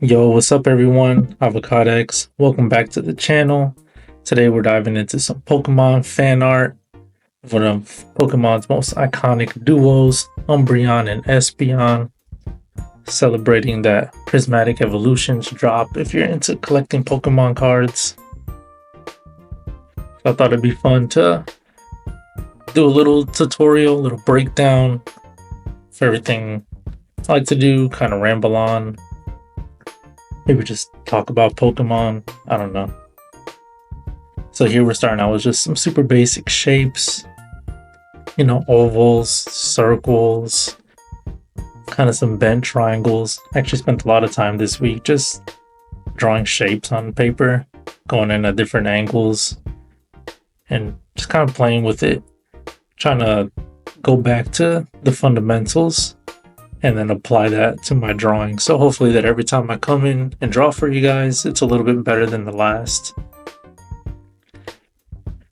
Yo, what's up everyone? Avocadex. Welcome back to the channel. Today we're diving into some Pokemon fan art. One of Pokemon's most iconic duos, Umbreon and Espeon. Celebrating that prismatic evolutions drop if you're into collecting Pokemon cards. So I thought it'd be fun to do a little tutorial, a little breakdown for everything I like to do, kind of ramble on. Maybe just talk about Pokemon. I don't know. So here we're starting out with just some super basic shapes. You know, ovals, circles, kind of some bent triangles. I actually spent a lot of time this week just drawing shapes on paper, going in at different angles, and just kind of playing with it. Trying to go back to the fundamentals and then apply that to my drawing. So hopefully that every time I come in and draw for you guys, it's a little bit better than the last.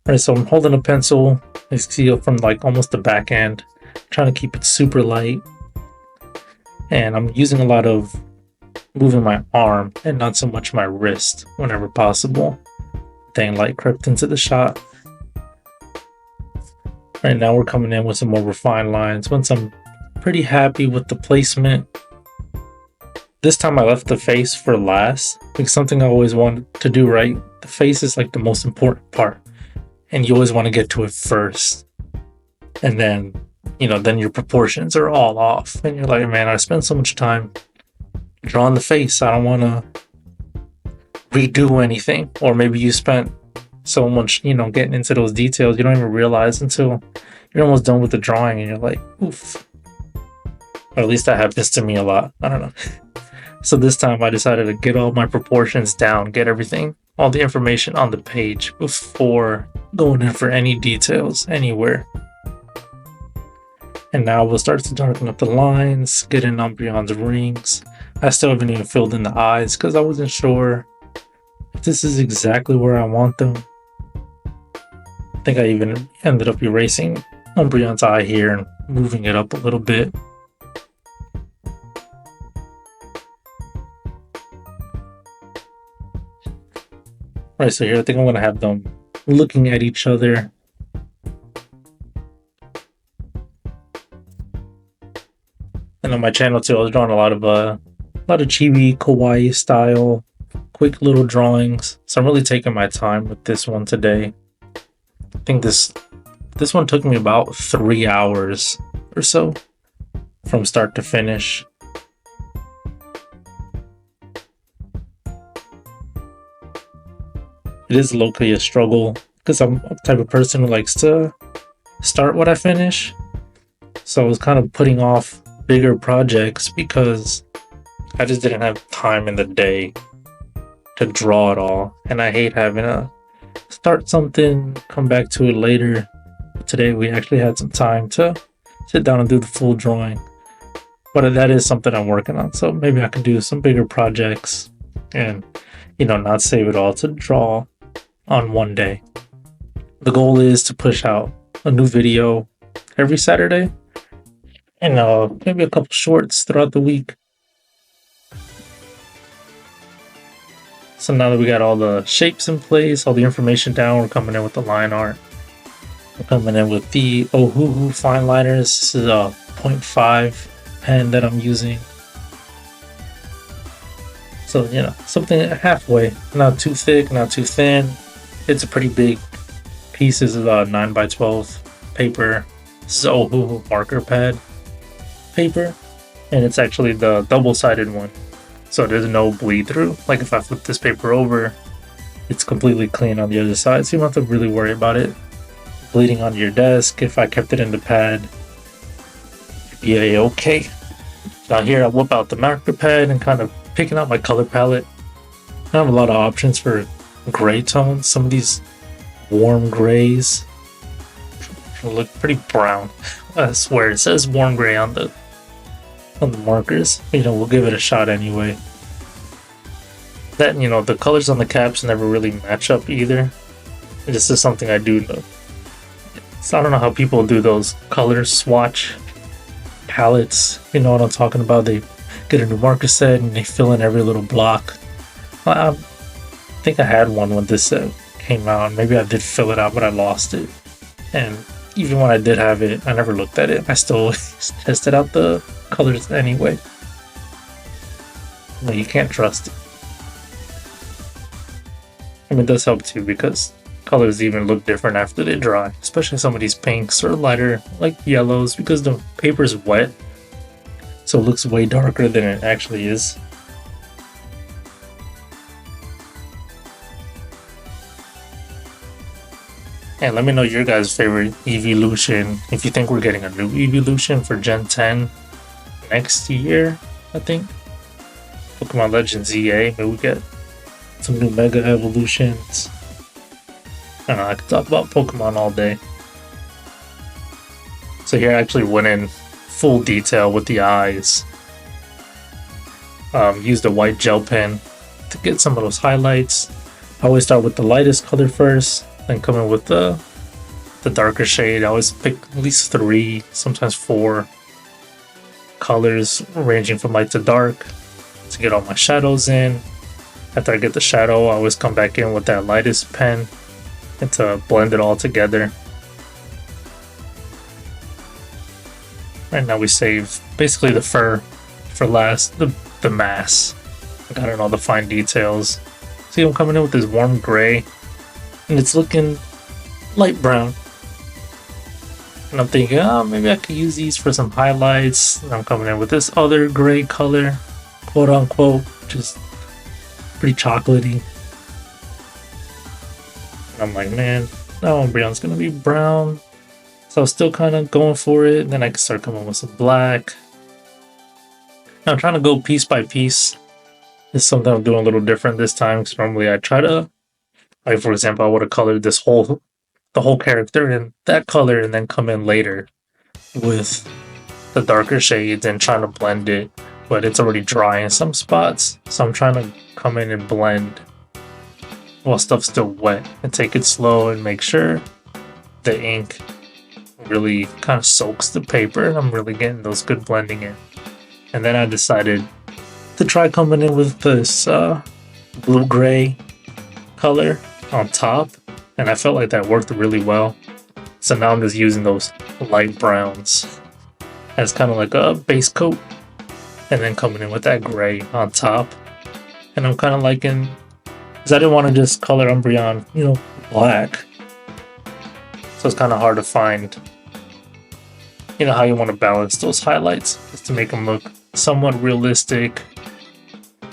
Alright, so I'm holding a pencil, you see it from like almost the back end, trying to keep it super light. And I'm using a lot of moving my arm and not so much my wrist whenever possible. Dang light crept into the shot. Right now we're coming in with some more refined lines. Once I'm pretty happy with the placement. This time I left the face for last because something I always wanted to do right. The face is like the most important part, and you always want to get to it first. And then, then your proportions are all off, and you're like, man, I spent so much time drawing the face. I don't want to redo anything. Or maybe you spent so much, getting into those details, you don't even realize until you're almost done with the drawing, and you're like, oof. Or at least that happens to me a lot. I don't know. So this time I decided to get all my proportions down, get everything, all the information on the page before going in for any details anywhere. And now we'll start to darken up the lines, get in Umbreon's rings. I still haven't even filled in the eyes because I wasn't sure if this is exactly where I want them. I think I even ended up erasing Umbreon's eye here and moving it up a little bit. Right, so here I think I'm going to have them looking at each other. And on my channel too, I was drawing a lot of chibi, kawaii style, quick little drawings. So I'm really taking my time with this one today. I think this one took me about 3 hours or so from start to finish. It is low-key a struggle because I'm a type of person who likes to start what I finish. So I was kind of putting off bigger projects because I just didn't have time in the day to draw it all. And I hate having to start something, come back to it later. Today we actually had some time to sit down and do the full drawing. But that is something I'm working on. So maybe I can do some bigger projects and, not save it all to draw on one day. The goal is to push out a new video every Saturday and maybe a couple shorts throughout the week. So now that we got all the shapes in place, all the information down, we're coming in with the line art. We're coming in with the Ohuhu fine liners. This is a 0.5 pen that I'm using. So, something halfway, not too thick, not too thin. It's a pretty big piece. This is a 9x12 paper. This is Ohuhu marker pad paper, and it's actually the double-sided one. So there's no bleed through. Like if I flip this paper over, it's completely clean on the other side. So you don't have to really worry about it bleeding onto your desk. If I kept it in the pad, yeah, okay. Now here I whip out the marker pad and kind of picking out my color palette. I have a lot of options for gray tones. Some of these warm grays look pretty brown. I swear it says warm gray on the markers. We'll give it a shot anyway. That, the colors on the caps never really match up either. This is something I do know. So I don't know how people do those color swatch palettes. You know what I'm talking about? They get a new marker set and they fill in every little block. I think I had one when this set came out. Maybe I did fill it out, but I lost it. And even when I did have it, I never looked at it. I still tested out the colors anyway. No, you can't trust it. I mean, it does help too because colors even look different after they dry, especially some of these pinks or lighter like yellows because the paper's wet, so it looks way darker than it actually is. And let me know your guys' favorite evolution. If you think we're getting a new evolution for Gen 10 next year, I think. Pokemon Legends EA, maybe we get some new Mega Evolutions. I don't know, I could talk about Pokemon all day. So here I actually went in full detail with the eyes. Used a white gel pen to get some of those highlights. I always start with the lightest color first, then come in with the darker shade. I always pick at least 3, sometimes 4 colors ranging from light to dark to get all my shadows in. After I get the shadow, I always come back in with that lightest pen and to blend it all together. Right now we save basically the fur for last, the mass. I don't know the fine details. See, I'm coming in with this warm gray and it's looking light brown. And I'm thinking, oh, maybe I could use these for some highlights. And I'm coming in with this other gray color, quote unquote, just pretty chocolatey. And I'm like, man, no, Umbreon's gonna be brown. So I was still kind of going for it. And then I could start coming with some black. Now I'm trying to go piece by piece. This is something I'm doing a little different this time. Because normally I try to, like for example, I would have colored the whole character in that color and then come in later with the darker shades and trying to blend it. But it's already dry in some spots. So I'm trying to come in and blend while stuff's still wet and take it slow and make sure the ink really kind of soaks the paper and I'm really getting those good blending in. And then I decided to try coming in with this blue-gray color on top, and I felt like that worked really well. So now I'm just using those light browns as kind of like a base coat, and then coming in with that gray on top. And I'm kind of liking, because I didn't want to just color Umbreon, black. So it's kind of hard to find, how you want to balance those highlights, just to make them look somewhat realistic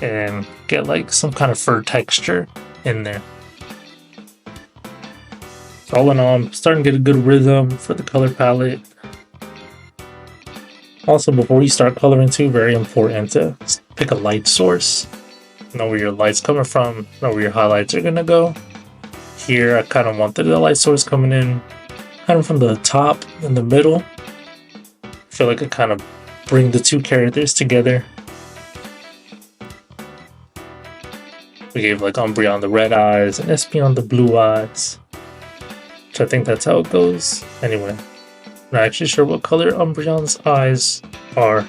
and get like some kind of fur texture in there. So all in all, I'm starting to get a good rhythm for the color palette. Also, before you start coloring too, very important to pick a light source. Know where your light's coming from, know where your highlights are gonna go. Here, I kind of wanted the light source coming in kind of from the top in the middle. I feel like I kind of bring the two characters together. We gave like Umbreon the red eyes and Espeon the blue eyes. Which I think that's how it goes. Anyway, I'm not actually sure what color Umbreon's eyes are.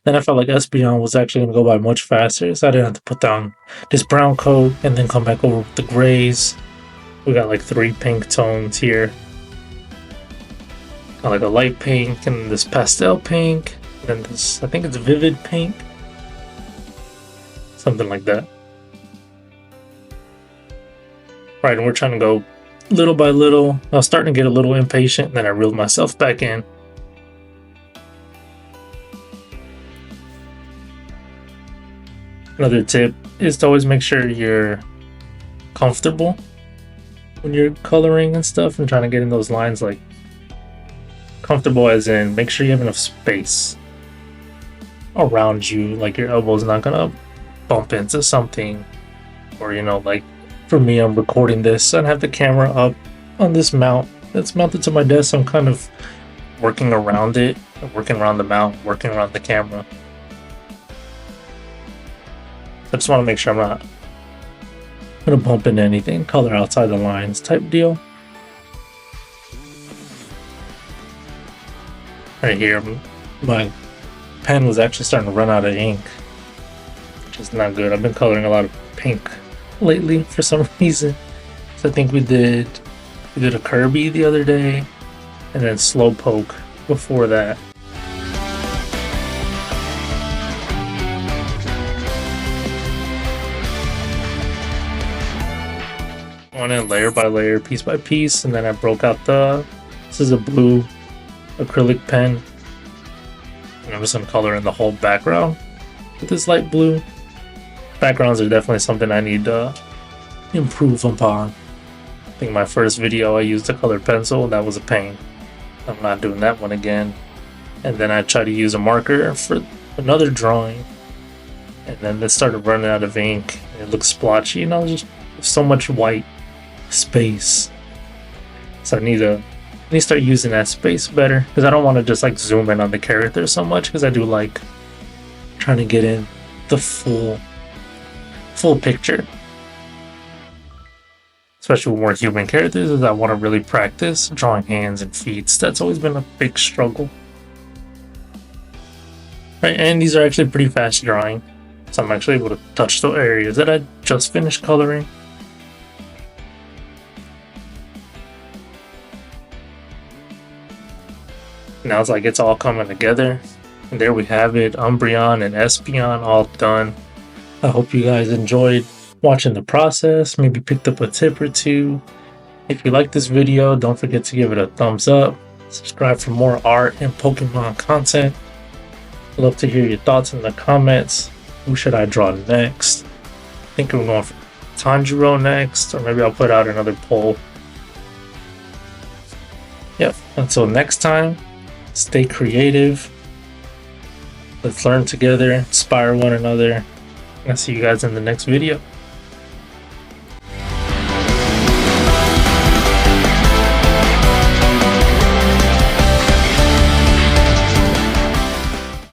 Then I felt like Espeon was actually going to go by much faster, so I didn't have to put down this brown coat and then come back over with the grays. We got like 3 pink tones here. Got like a light pink and this pastel pink. And then this, I think it's vivid pink. Something like that. Right, and we're trying to go little by little. I was starting to get a little impatient, and then I reeled myself back in. Another tip is to always make sure you're comfortable when you're coloring and stuff and trying to get in those lines. Like, comfortable as in make sure you have enough space around you, like your elbow's not gonna bump into something, or like for me, I'm recording this and I have the camera up on this mount that's mounted to my desk, so I'm kind of working around it, working around the mount, working around the camera. I just want to make sure I'm not gonna bump into anything, color outside the lines type deal. Right here, my pen was actually starting to run out of ink, which is not good. I've been coloring a lot of pink lately for some reason. So I think we did a Kirby the other day, and then Slowpoke before that. Went in layer by layer, piece by piece, and then I broke out this is a blue acrylic pen, and I'm just gonna color in the whole background with this light blue. Backgrounds are definitely something I need to improve upon. I think my first video I used a colored pencil, that was a pain. I'm not doing that one again. And then I tried to use a marker for another drawing, and then this started running out of ink. It looked splotchy, and I was just so much white space. So I need to start using that space better, because I don't want to just like zoom in on the character so much, because I do like trying to get in the full picture, especially with more human characters, is I want to really practice drawing hands and feet. That's always been a big struggle. Right, and these are actually pretty fast drawing, so I'm actually able to touch the areas that I just finished coloring. Now it's like it's all coming together, and there we have it, Umbreon and Espeon all done. I hope you guys enjoyed watching the process, maybe picked up a tip or two. If you like this video, don't forget to give it a thumbs up, subscribe for more art and Pokemon content. I'd love to hear your thoughts in the comments. Who should I draw next? I think we're going for Tanjiro next, or maybe I'll put out another poll. Yep, until next time, stay creative. Let's learn together, inspire one another. I'll see you guys in the next video.